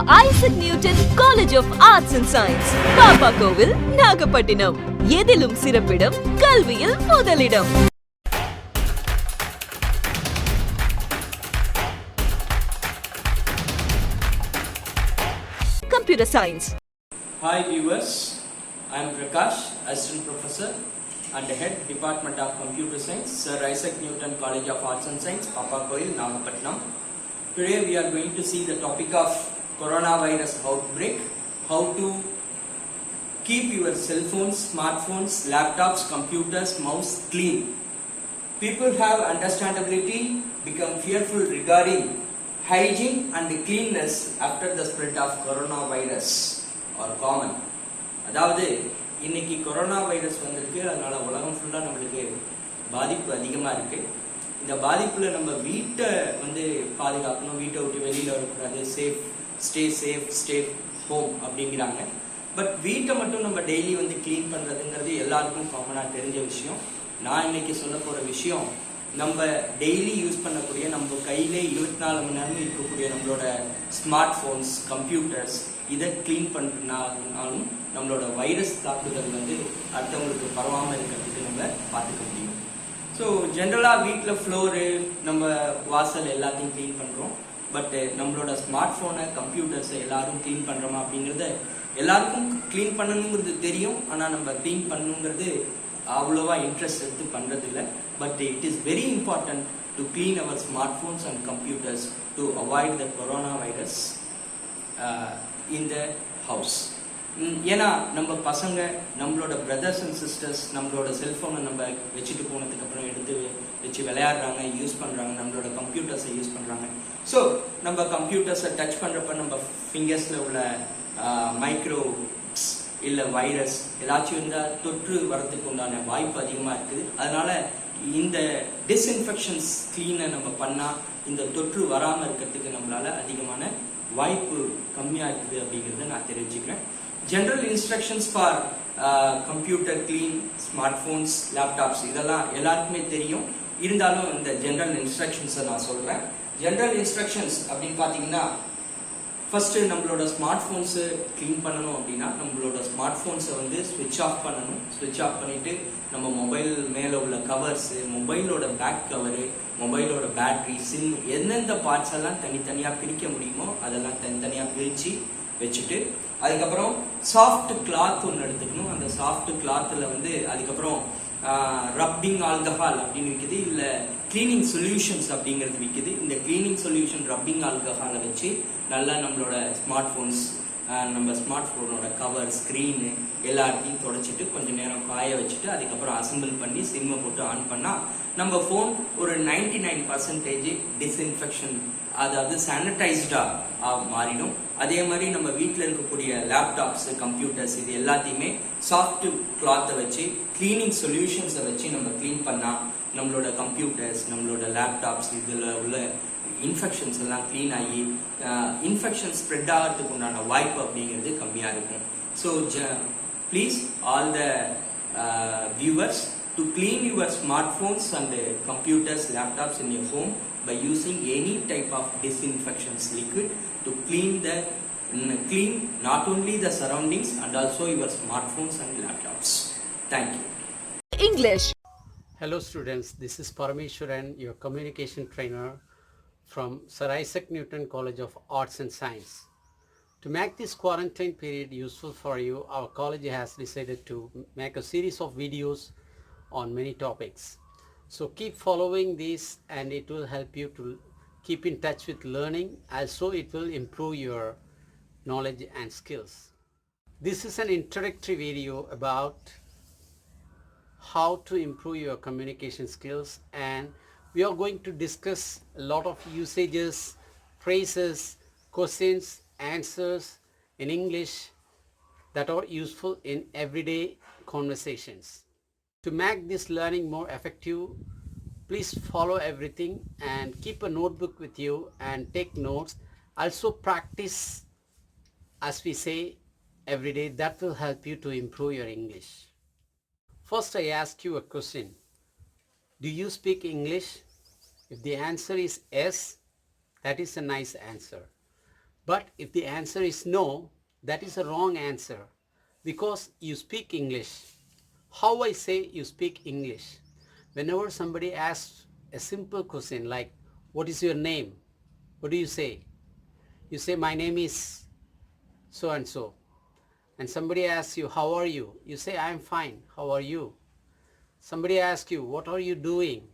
Isaac Newton College of Arts and Science, Pappakovil, Nagapattinam. எதிலும் சிறப்பிடம், கல்வியில் முதலிடம். Computer Science. Hi viewers, I am Prakash, Assistant Professor and Head Department of Computer Science, Sir Isaac Newton College of Arts and Science, Papakoil, Nagapattinam. Today we are going to see the topic of coronavirus outbreak, how to keep your cell phones, smartphones, laptops, computers, mouse clean. People have understandability become fearful regarding hygiene and cleanness after the spread of coronavirus or common. அதாவது இன்னைக்கு corona virus வந்திருக்கு, அதனால உலகம் ஃபுல்லா நம்மளுக்கு பாதிப்பு அதிகமாக இருக்கு. இந்த பாதிப்புல நம்ம வீட்டை பாதுகாக்கணும், வீட்டை விட்டு வெளியில வரக்கூடாது, ஸ்டே ஹோம் அப்படிங்கிறாங்க. பட் வீட்டை மட்டும் நம்ம டெய்லி க்ளீன் பண்றதுங்கிறது எல்லாருக்கும் காமனா தெரிஞ்ச விஷயம். நான் இன்னைக்கு சொல்ல போற விஷயம், நம்ம டெய்லி யூஸ் பண்ணக்கூடிய, நம்ம கையிலே 24 மணி நேரமும் இருக்கக்கூடிய நம்மளோட ஸ்மார்ட் போன்ஸ், கம்ப்யூட்டர்ஸ், இதை கிளீன் பண்ணாலும் நம்மளோட வைரஸ் தாக்குதல் அடுத்தவங்களுக்கு பரவாமல் இருக்கிறதுக்கு நம்ம பார்த்துக்க முடியும். ஸோ ஜென்ரலாக வீட்டில் ஃப்ளோரு, நம்ம வாசல் எல்லாத்தையும் க்ளீன் பண்ணுறோம். பட் நம்மளோட ஸ்மார்ட் ஃபோனை, கம்ப்யூட்டர்ஸை எல்லாரும் க்ளீன் பண்ணுறோமா அப்படிங்கிறத, எல்லாருக்கும் க்ளீன் பண்ணணுங்கிறது தெரியும், ஆனால் நம்ம க்ளீன் பண்ணணுங்கிறது அவ்வளோவா இன்ட்ரெஸ்ட் எடுத்து பண்ணுறதில்ல. But it is very important to clean our smart phones and computers to avoid the corona virus in the house. ஏன்னா நம்ம பசங்க, நம்மளோட பிரதர்ஸ் அண்ட் சிஸ்டர்ஸ் நம்மளோட செல்ஃபோனை நம்ம வச்சுட்டு போனதுக்கு அப்புறம் எடுத்து வச்சு விளையாடுறாங்க, யூஸ் பண்ணுறாங்க, நம்மளோட கம்ப்யூட்டர்ஸை யூஸ் பண்ணுறாங்க. ஸோ நம்ம கம்ப்யூட்டர்ஸை டச் பண்ணுறப்ப நம்ம ஃபிங்கர்ஸில் உள்ள மைக்ரோஸ் இல்லை வைரஸ் ஏதாச்சும் இருந்தால் தொற்று வரத்துக்கு உண்டான வாய்ப்பு அதிகமாக இருக்குது. அதனால இந்த டிஸ்இன்ஃபெக்ஷன்ஸ் கிளீனை நம்ம பண்ணால் இந்த தொற்று வராமல் இருக்கிறதுக்கு நம்மளால அதிகமான வாய்ப்பு கம்மியாக இருக்குது அப்படிங்கிறத நான் தெரிவிச்சுக்கிறேன். General instructions for computer clean, smart phones, laptops இதெல்லாம் எல்லாருக்குமே தெரியும். இருந்தாலும் இந்த ஜென்ரல் இன்ஸ்ட்ரக்ஷன்ஸை நான் சொல்கிறேன். ஜென்ரல் இன்ஸ்ட்ரக்ஷன்ஸ் அப்படின்னு பார்த்தீங்கன்னா, ஃபர்ஸ்ட் நம்மளோட ஸ்மார்ட் ஃபோன்ஸை க்ளீன் பண்ணணும் அப்படின்னா நம்மளோட ஸ்மார்ட் ஃபோன்ஸை ஸ்விட்ச் ஆஃப் பண்ணணும். ஸ்விட்ச் ஆஃப் பண்ணிட்டு நம்ம மொபைல் மேலே உள்ள கவர்ஸு, மொபைலோட பேக் கவரு, மொபைலோட பேட்ரி, சிம், எந்தெந்த பார்ட்ஸ் எல்லாம் தனித்தனியாக பிரிக்க முடியுமோ அதெல்லாம் தனித்தனியாக பிரித்து வச்சுட்டு, அதுக்கப்புறம் சாஃப்ட் கிளாத் ஒன்று எடுத்துக்கணும். அந்த சாஃப்ட் கிளாத்தில் அதுக்கப்புறம் ரப்பிங் ஆல்கஹால் அப்படின்னு விற்கிது, இல்லை கிளீனிங் சொல்யூஷன்ஸ் அப்படிங்கிறது விற்கிது. இந்த கிளீனிங் சொல்யூஷன் ரப்பிங் ஆல்கஹாலை வச்சு நல்லா நம்மளோட ஸ்மார்ட் ஃபோன்ஸ், நம்ம ஸ்மார்ட் ஃபோனோட கவர், ஸ்க்ரீனு எல்லாத்தையும் தொடச்சிட்டு கொஞ்சம் நேரம் காய வச்சுட்டு அதுக்கப்புறம் அசம்பிள் பண்ணி சிம்மை போட்டு ஆன் பண்ணால் நம்ம ஃபோன் ஒரு 99% டிஸ்இன்ஃபெக்ஷன், அதாவது சானிடைஸ்டாக மாறிடும். அதே மாதிரி நம்ம வீட்டில் இருக்கக்கூடிய லேப்டாப்ஸ், கம்ப்யூட்டர்ஸ் இது எல்லாத்தையுமே சாஃப்ட் கிளாத்தை வச்சு, கிளீனிங் சொல்யூஷன்ஸை வச்சு நம்ம க்ளீன் பண்ணால் நம்மளோட கம்ப்யூட்டர்ஸ், நம்மளோட லேப்டாப்ஸ் இதில் உள்ள இன்ஃபெக்ஷன்ஸ் எல்லாம் க்ளீன் ஆகி இன்ஃபெக்ஷன் ஸ்ப்ரெட் ஆகிறதுக்கு உண்டான வாய்ப்பு அப்படிங்கிறது கம்மியாக இருக்கும். So please all the viewers to clean your smartphones and computers, laptops in your home by using any type of disinfectants liquid to clean not only the surroundings and also your smartphones and laptops. Thank you. English. Hello students, this is Parameshwaran, your communication trainer from Sir Isaac Newton College of Arts and Science. To make this quarantine period useful for you, our college has decided to make a series of videos on many topics. So keep following these and it will help you to keep in touch with learning. Also it will improve your knowledge and skills. This is an introductory video about how to improve your communication skills, and we are going to discuss a lot of usages, phrases, questions, answers in English that are useful in everyday conversations. To make this learning more effective, please follow everything and keep a notebook with you and take notes. Also practice, as we say, every day. That will help you to improve your English. First, I ask you a question. Do you speak English? If the answer is yes, that is a nice answer. But if the answer is no, that is a wrong answer because you speak English. How I say you speak English? Whenever somebody asks a simple question like, what is your name? What do you say? You say, my name is so and so. And somebody asks you, how are you? You say, I am fine. How are you? Somebody asks you, what are you doing?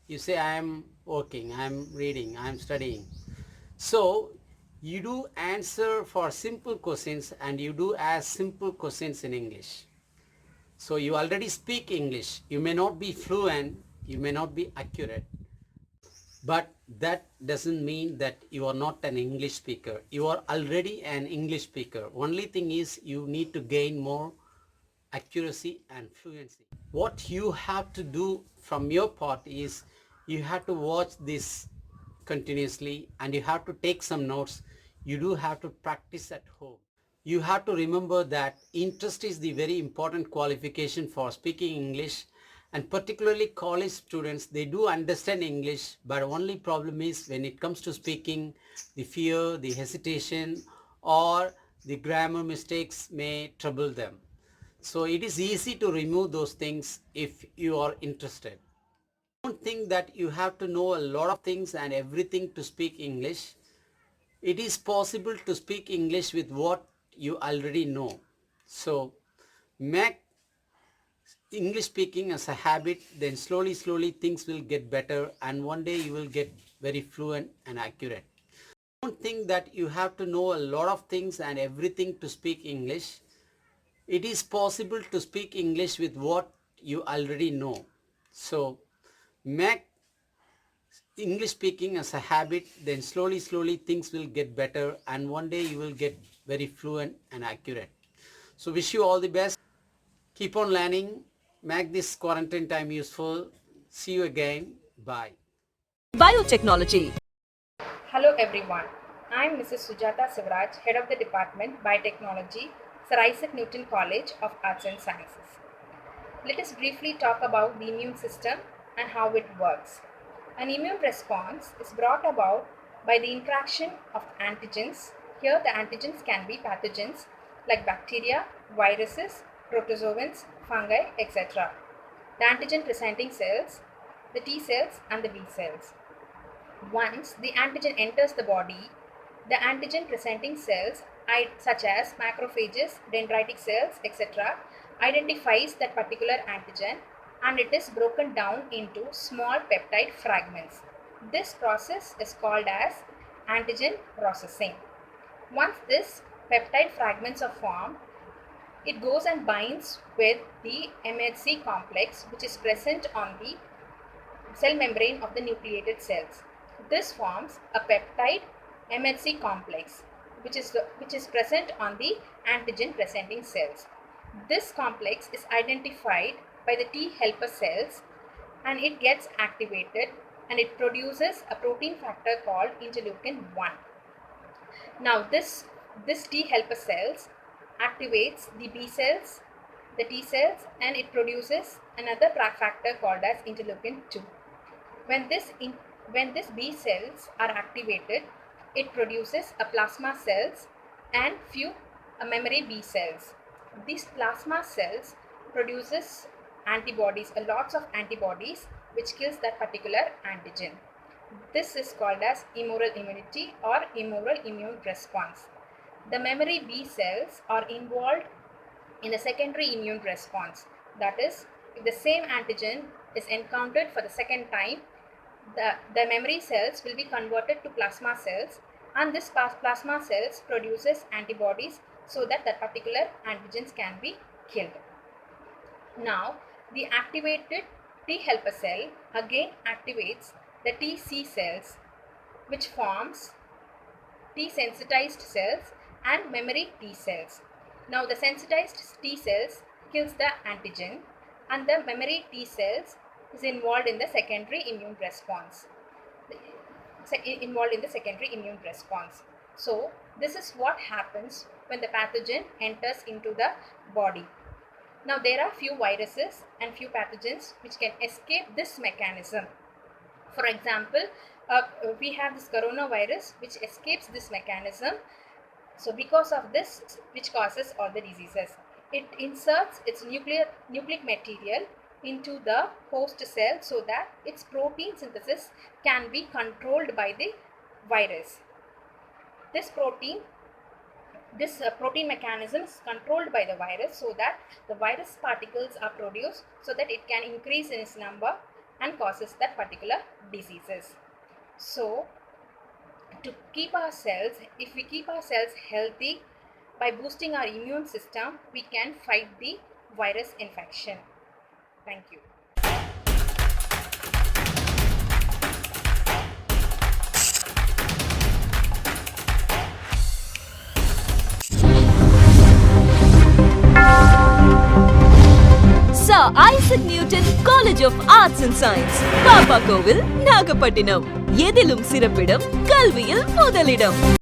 You say, I am working, I am reading, I am studying. So you do answer for simple questions and you do ask simple questions in English. So you already speak English. You may not be fluent, you may not be accurate, but that doesn't mean that you are not an English speaker. You are already an English speaker. Only thing is you need to gain more accuracy and fluency. What you have to do from your part is you have to watch this continuously and you have to take some notes. You do have to practice at home. You have to remember that interest is the very important qualification for speaking English, and particularly college students, they do understand English, but only problem is when it comes to speaking, the fear, the hesitation or the grammar mistakes may trouble them. So it is easy to remove those things if you are interested. Don't think that you have to know a lot of things and everything to speak English. It is possible to speak English with what you already know. So make English speaking as a habit, then slowly things will get better and one day you will get very fluent and accurate. Don't think that you have to know a lot of things and everything to speak English. It is possible to speak English with what you already know. So make English speaking as a habit, then slowly things will get better and one day you will get very fluent and accurate. So wish you all the best. Keep on learning. Make this quarantine time useful. See you again. Bye. Biotechnology. Hello everyone, I am Mrs. Sujata Sivaraj, Head of the Department Biotechnology, Sir Isaac Newton College of Arts and Sciences. Let us briefly talk about the immune system and how it works. An immune response is brought about by the interaction of antigens. Here the antigens can be pathogens like bacteria, viruses, protozoans, fungi, etc. The antigen presenting cells, the T cells and the B cells. Once the antigen enters the body, the antigen presenting cells such as macrophages, dendritic cells, etc. identifies that particular antigen and it is broken down into small peptide fragments. This process is called as antigen processing. Once this peptide fragments are formed, it goes and binds with the MHC complex which is present on the cell membrane of the nucleated cells. This forms a peptide MHC complex which is present on the antigen presenting cells. This complex is identified by the T helper cells and it gets activated and it produces a protein factor called interleukin 1. Now this T helper cells activates the B cells, the T cells, and it produces another factor called as interleukin 2. When this B cells are activated, it produces a plasma cells and few memory B cells. These plasma cells produces antibodies, lots of antibodies which kills that particular antigen. This is called as humoral immunity or humoral immune response. The memory B cells are involved in a secondary immune response. That is, if the same antigen is encountered for the second time, the memory cells will be converted to plasma cells and this plasma cells produces antibodies so that particular antigens can be killed. Now, the activated T helper cell again activates the TC cells which forms T sensitized cells and memory T cells. Now, the sensitized T cells kills the antigen and the memory T cells is involved in the secondary immune response. So, this is what happens when the pathogen enters into the body. Now, there are few viruses and few pathogens which can escape this mechanism. For example, we have this coronavirus which escapes this mechanism. So because of this, which causes all the diseases, it inserts its nucleic material into the host cell so that its protein synthesis can be controlled by the virus. This protein mechanism is controlled by the virus so that the virus particles are produced so that it can increase in its number and causes that particular diseases. So to keep our cells, if we keep our cells healthy by boosting our immune system, we can fight the virus infection. Thank you. Sir Isaac Newton College of Arts and Science, Papa Kovil, Nagapattinam. எதிலும் சிறப்பிடம், கல்வியில் முதலிடம்.